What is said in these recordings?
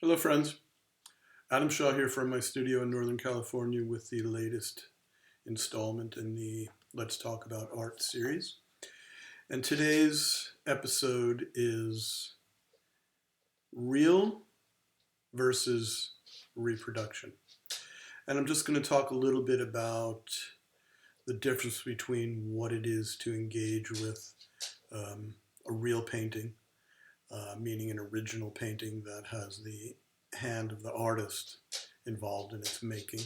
Hello, friends. Adam Shaw here from my studio in Northern California with the latest installment in the Let's Talk About Art series. And today's episode is real versus reproduction. And I'm just going to talk a little bit about the difference between what it is to engage with a real painting, meaning an original painting that has the hand of the artist involved in its making,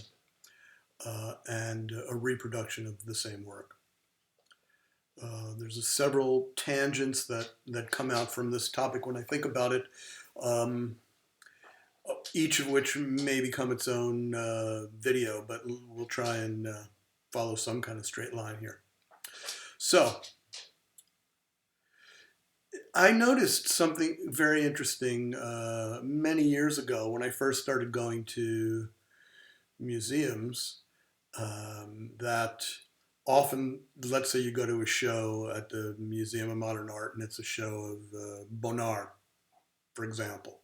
and a reproduction of the same work. There's several tangents that come out from this topic when I think about it, um, each of which may become its own video, but we'll try and follow some kind of straight line here. So, I noticed something very interesting many years ago when I first started going to museums, that often, let's say you go to a show at the Museum of Modern Art and it's a show of Bonnard, for example.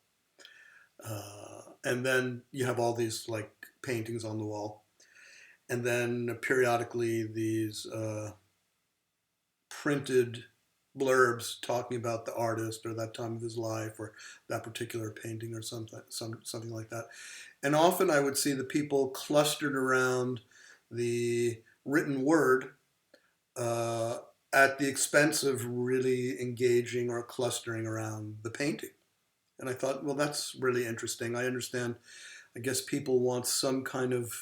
And then you have all these like paintings on the wall. And then periodically these printed blurbs talking about the artist or that time of his life or that particular painting or something like that. And often I would see the people clustered around the written word, uh, at the expense of really engaging or clustering around the painting. And I thought, well, that's really interesting. I understand. I guess people want some kind of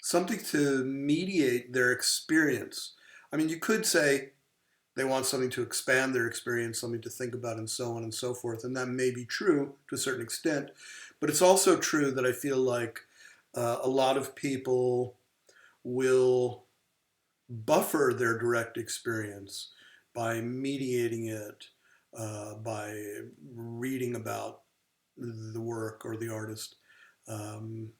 something to mediate their experience. I mean, you could say they want something to expand their experience, something to think about, and so on and so forth. And that may be true to a certain extent. But it's also true that I feel like a lot of people will buffer their direct experience by mediating it, by reading about the work or the artist, um,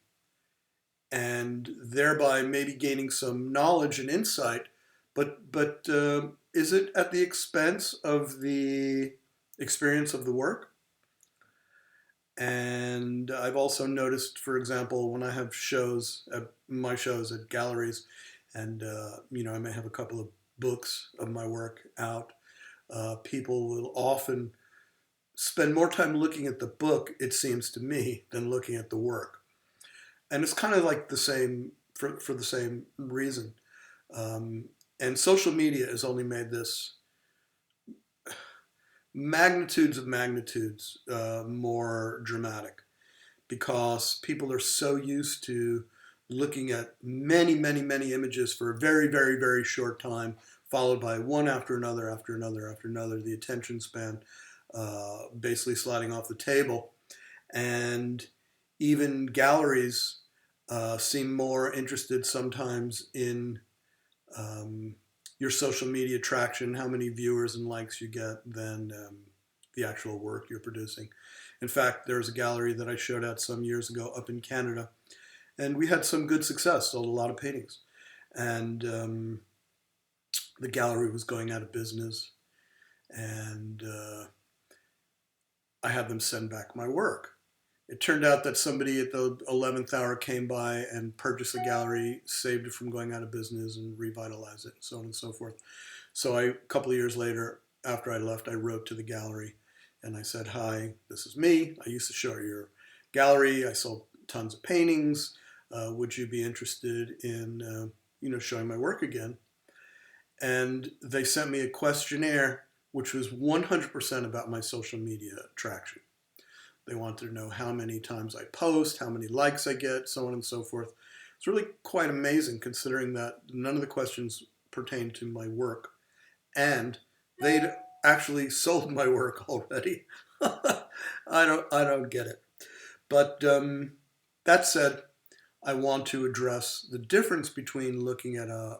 and thereby maybe gaining some knowledge and insight. But is it at the expense of the experience of the work? And I've also noticed, for example, when I have shows at my shows at galleries, and I may have a couple of books of my work out. People will often spend more time looking at the book, it seems to me, than looking at the work. And it's kind of like the same for the same reason. Um, and social media has only made this magnitudes of magnitudes more dramatic, because people are so used to looking at many, many, many images for a very, very, very short time, followed by one after another, after another, after another, the attention span basically sliding off the table. And even galleries seem more interested sometimes in um, your social media traction, how many viewers and likes you get, than the actual work you're producing. In fact, there's a gallery that I showed at some years ago up in Canada, and we had some good success, sold a lot of paintings. And the gallery was going out of business, and I had them send back my work. It turned out that somebody at the 11th hour came by and purchased the gallery, saved it from going out of business, and revitalized it, and so on and so forth. So a couple of years later, after I left, I wrote to the gallery and I said, "Hi, this is me. I used to show your gallery. I sold tons of paintings. Would you be interested in showing my work again?" And they sent me a questionnaire which was 100% about my social media traction. They wanted to know how many times I post, how many likes I get, so on and so forth. It's really quite amazing considering that none of the questions pertain to my work, and they'd actually sold my work already. I don't get it. But that said, I want to address the difference between looking at a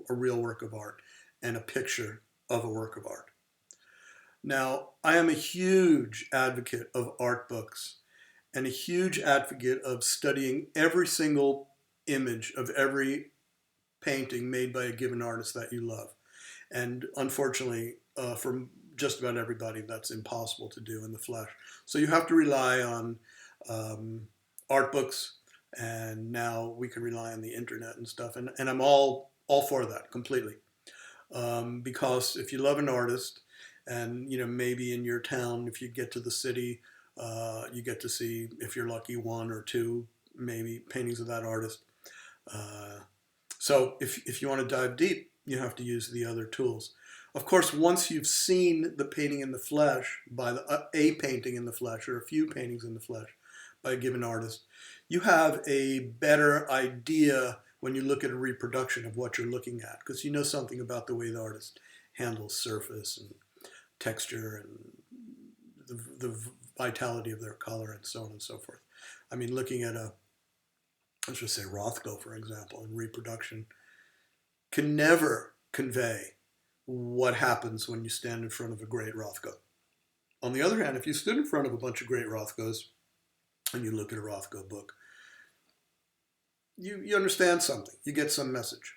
real work of art and a picture of a work of art. Now, I am a huge advocate of art books and a huge advocate of studying every single image of every painting made by a given artist that you love. And unfortunately, for just about everybody that's impossible to do in the flesh. So you have to rely on art books, and now we can rely on the internet and stuff. And I'm all for that completely. Because if you love an artist, and maybe in your town, if you get to the city, you get to see, if you're lucky, one or two maybe paintings of that artist. So if you want to dive deep, you have to use the other tools. Of course, once you've seen the painting in the flesh, by a painting in the flesh, or a few paintings in the flesh by a given artist, you have a better idea when you look at a reproduction of what you're looking at, because you know something about the way the artist handles surface and texture and the vitality of their color and so on and so forth. I mean, looking at let's just say Rothko, for example, in reproduction, can never convey what happens when you stand in front of a great Rothko. On the other hand, if you stood in front of a bunch of great Rothkos and you look at a Rothko book, you understand something. You get some message.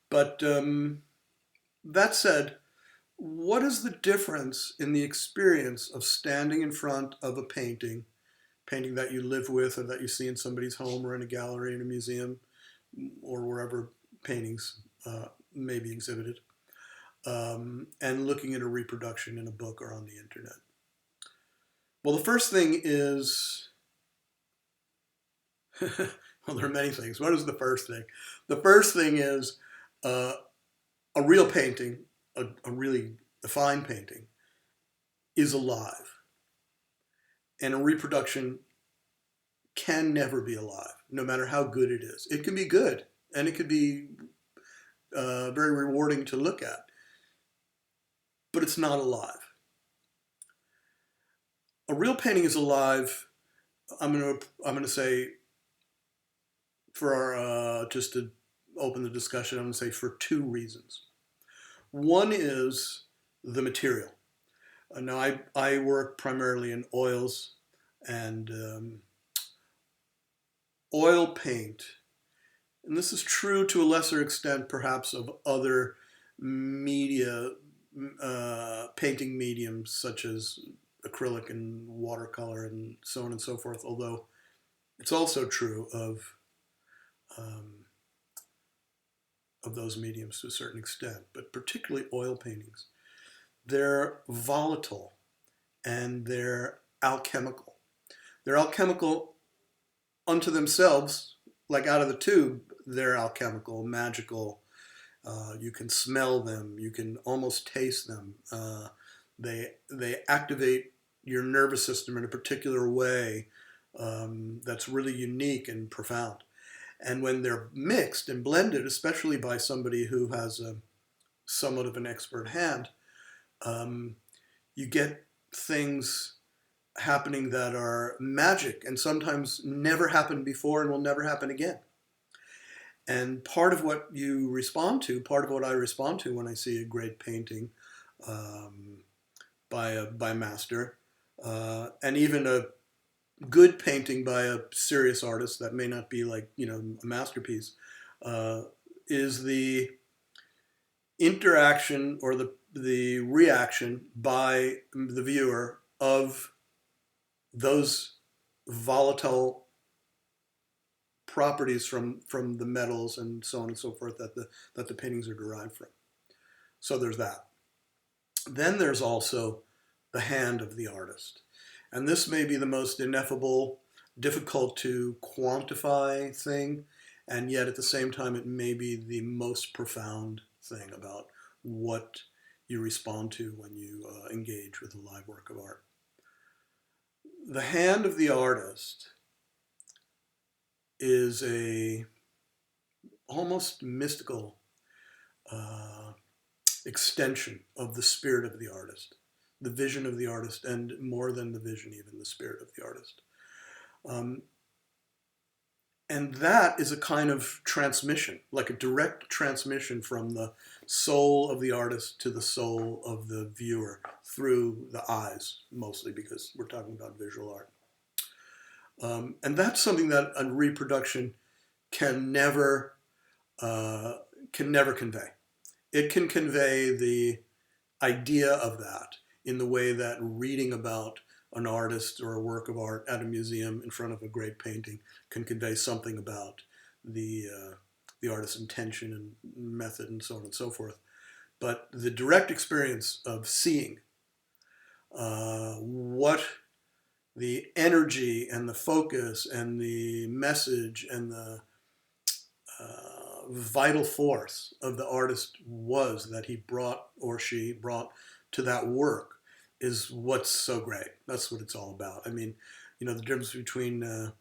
But that said, what is the difference in the experience of standing in front of a painting that you live with, or that you see in somebody's home, or in a gallery, in a museum, or wherever paintings may be exhibited, and looking at a reproduction in a book or on the internet? Well, the first thing is, well, there are many things. What is the first thing? The first thing is a real painting, a really fine painting, is alive. And a reproduction can never be alive, no matter how good it is. It can be good, and it could be very rewarding to look at, but it's not alive. A real painting is alive. I'm gonna say, for our just to open the discussion, I'm gonna say for two reasons. One is the material. Now I work primarily in oils, and oil paint, and this is true to a lesser extent perhaps of other media, painting mediums such as acrylic and watercolor and so on and so forth, although it's also true of those mediums to a certain extent, but particularly oil paintings. They're volatile and they're alchemical. They're alchemical unto themselves, like out of the tube. They're alchemical, magical. You can smell them. You can almost taste them. They activate your nervous system in a particular way that's really unique and profound. And when they're mixed and blended, especially by somebody who has somewhat of an expert hand, you get things happening that are magic and sometimes never happened before and will never happen again. And part of what you respond to, part of what I respond to when I see a great painting by a master, and even a good painting by a serious artist that may not be like, a masterpiece, is the interaction or the reaction by the viewer of those volatile properties from the metals and so on and so forth that the paintings are derived from. So there's that. Then there's also the hand of the artist. And this may be the most ineffable, difficult to quantify thing, and yet at the same time it may be the most profound thing about what you respond to when you engage with a live work of art. The hand of the artist is a almost mystical extension of the spirit of the artist, the vision of the artist, and more than the vision, even the spirit of the artist. And that is a kind of transmission, like a direct transmission from the soul of the artist to the soul of the viewer through the eyes, mostly because we're talking about visual art. And that's something that a reproduction can never convey. It can convey the idea of that in the way that reading about an artist or a work of art at a museum in front of a great painting can convey something about the the artist's intention and method and so on and so forth. But the direct experience of seeing what the energy and the focus and the message and the vital force of the artist was that he brought or she brought to that work is what's so great. That's what it's all about. I mean, you know, the difference between,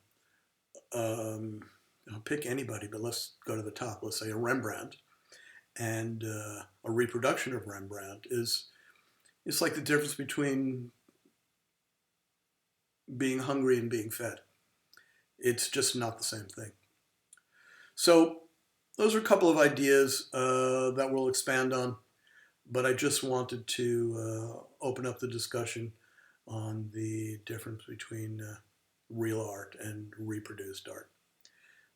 I'll pick anybody, but let's go to the top. Let's say a Rembrandt and a reproduction of Rembrandt is, it's like the difference between being hungry and being fed. It's just not the same thing. So those are a couple of ideas that we'll expand on, but I just wanted to open up the discussion on the difference between real art and reproduced art.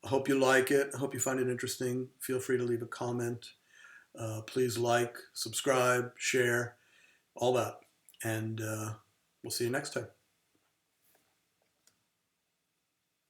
I hope you like it. I hope you find it interesting. Feel free to leave a comment. Please like, subscribe, share, all that. And we'll see you next time.